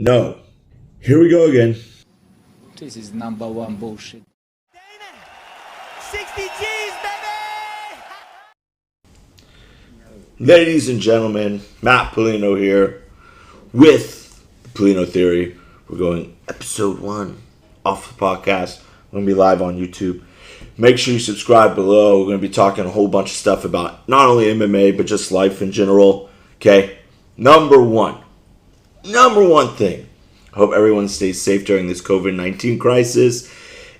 No. Here we go again. This is number one bullshit. 60 G's, baby! Ladies and gentlemen, Matt Polino here with the Polino Theory. We're going episode 1 off the podcast. We're going to be live on YouTube. Make sure you subscribe below. We're going to be talking a whole bunch of stuff about not only MMA, but just life in general. Okay? Number one thing. I hope everyone stays safe during this COVID-19 crisis.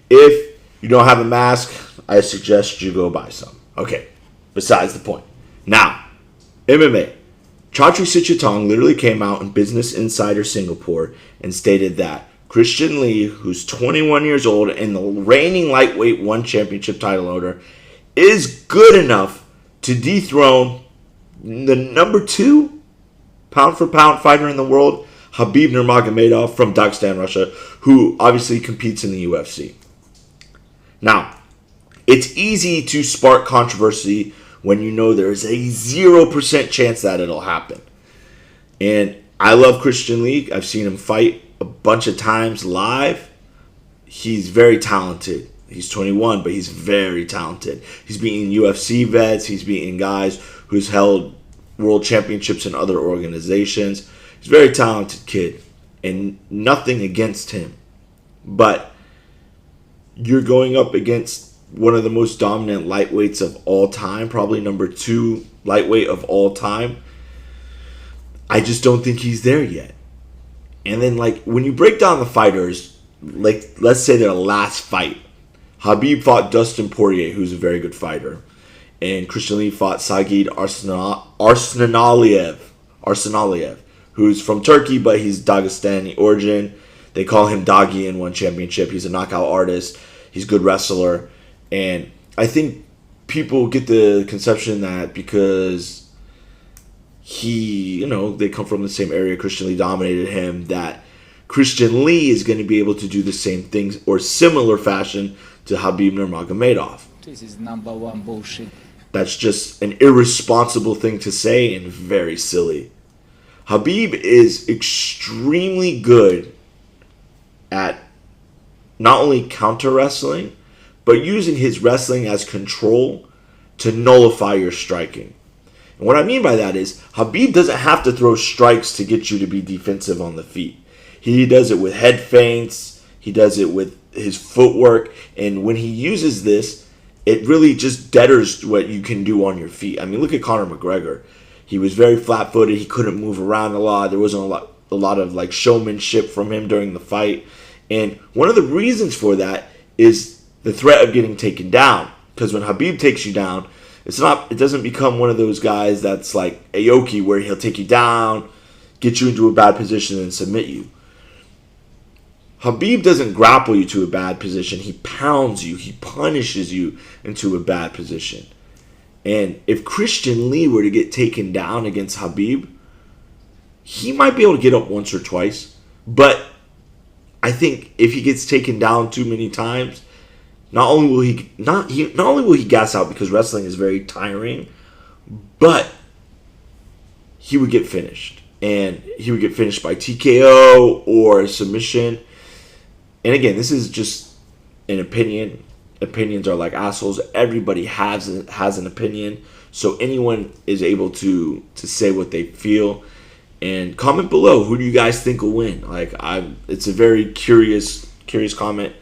If you don't have a mask, I suggest you go buy some. Okay, besides the point. Now, MMA. Chatri Sityodtong literally came out in Business Insider Singapore and stated that Christian Lee, who's 21 years old and the reigning lightweight one championship title holder, is good enough to dethrone the number 2 pound-for-pound fighter in the world, Khabib Nurmagomedov from Dagestan, Russia, who obviously competes in the UFC. Now, it's easy to spark controversy when you know there's a 0% chance that it'll happen. And I love Christian Lee. I've seen him fight a bunch of times live. He's very talented. He's 21, but he's very talented. He's beating UFC vets. He's beating guys who's held world championships in other organizations. He's a very talented kid, and nothing against him. But you're going up against one of the most dominant lightweights of all time, probably number 2 lightweight of all time. I just don't think he's there yet. And then, when you break down the fighters, let's say their last fight, Khabib fought Dustin Poirier, who's a very good fighter, and Christian Lee fought Sagid Arsenaliev, who's from Turkey, but he's Dagestani origin. They call him Dagi in one championship. He's a knockout artist. He's a good wrestler. And I think people get the conception that because they come from the same area, Christian Lee dominated him, that Christian Lee is going to be able to do the same things or similar fashion to Khabib Nurmagomedov. This is number one bullshit. That's just an irresponsible thing to say and very silly. Khabib is extremely good at not only counter wrestling, but using his wrestling as control to nullify your striking. And what I mean by that is Khabib doesn't have to throw strikes to get you to be defensive on the feet. He does it with head feints. He does it with his footwork. And when he uses this, it really just deaders what you can do on your feet. I mean, look at Conor McGregor. He was very flat-footed. He couldn't move around a lot. There wasn't a lot of showmanship from him during the fight. And one of the reasons for that is the threat of getting taken down. Because when Khabib takes you down, it doesn't become one of those guys that's like Aoki where he'll take you down, get you into a bad position, and submit you. Khabib doesn't grapple you to a bad position. He pounds you. He punishes you into a bad position. And if Christian Lee were to get taken down against Khabib, he might be able to get up once or twice. But I think if he gets taken down too many times, not only will he gas out because wrestling is very tiring, but he would get finished. And he would get finished by TKO or submission. And again, this is just an opinion. Opinions are like assholes. Everybody has an opinion. So anyone is able to say what they feel. And comment below, who do you guys think will win? It's a very curious comment.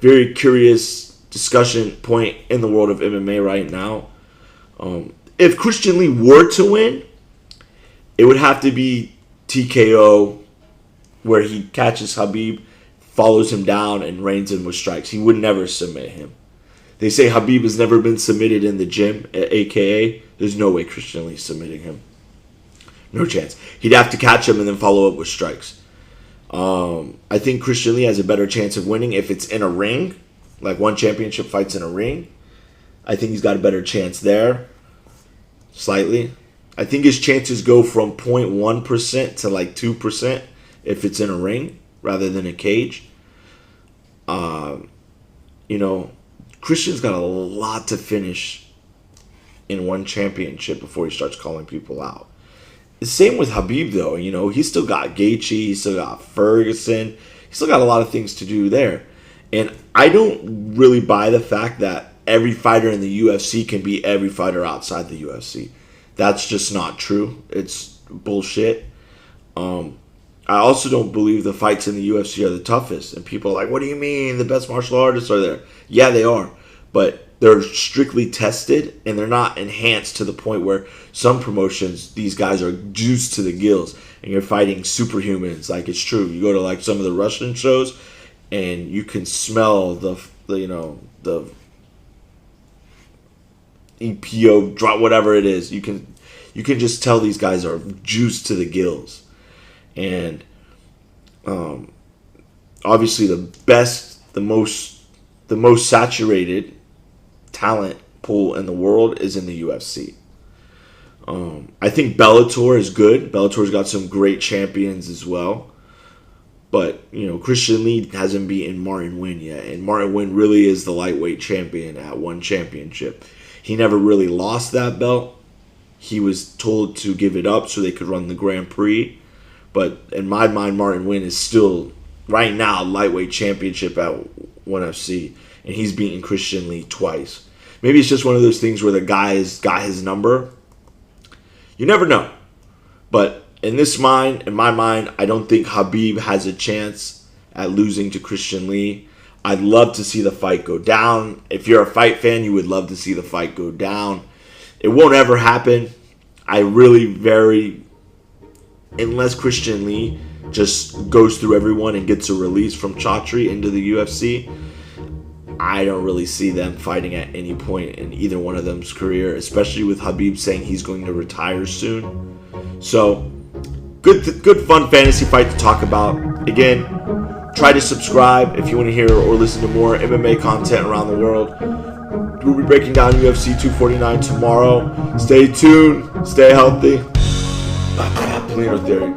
Very curious discussion point in the world of MMA right now. If Christian Lee were to win, it would have to be TKO, where he catches Khabib, follows him down, and reins in with strikes. He would never submit him. They say Khabib has never been submitted in the gym at AKA. There's no way Christian Lee's submitting him. No chance. He'd have to catch him and then follow up with strikes. I think Christian Lee has a better chance of winning if it's in a ring, like one championship fights in a ring. I think he's got a better chance there, slightly. I think his chances go from 0.1% to 2% if it's in a ring rather than a cage. Christian's got a lot to finish in one championship before he starts calling people out. same with Khabib, though. You know, he's still got Gaethje, he's still got Ferguson, he's still got a lot of things to do there. And I don't really buy the fact that every fighter in the UFC can beat every fighter outside the UFC. That's just not true. It's bullshit. I also don't believe the fights in the UFC are the toughest. And people are like, what do you mean? The best martial artists are there. Yeah, they are. But they're strictly tested, and they're not enhanced to the point where some promotions, these guys are juiced to the gills, and you're fighting superhumans. Like, it's true. You go to like some of the Russian shows, and you can smell the EPO drop, whatever it is. You can just tell these guys are juiced to the gills. And obviously the most saturated talent pool in the world is in the UFC. I think Bellator is good. Bellator's got some great champions as well. But, you know, Christian Lee hasn't beaten Martin Nguyen yet. And Martin Nguyen really is the lightweight champion at one championship. He never really lost that belt. He was told to give it up so they could run the Grand Prix. But in my mind, Martin Nguyen is still, right now, lightweight championship at 1FC. And he's beaten Christian Lee twice. Maybe it's just one of those things where the guy has got his number. You never know. But in my mind, I don't think Khabib has a chance at losing to Christian Lee. I'd love to see the fight go down. If you're a fight fan, you would love to see the fight go down. It won't ever happen. Unless Christian Lee just goes through everyone and gets a release from Chatri into the UFC, I don't really see them fighting at any point in either one of them's career, especially with Khabib saying he's going to retire soon. So, good fun fantasy fight to talk about. Again, try to subscribe if you want to hear or listen to more MMA content around the world. We'll be breaking down UFC 249 tomorrow. Stay tuned. Stay healthy. Polino Theory.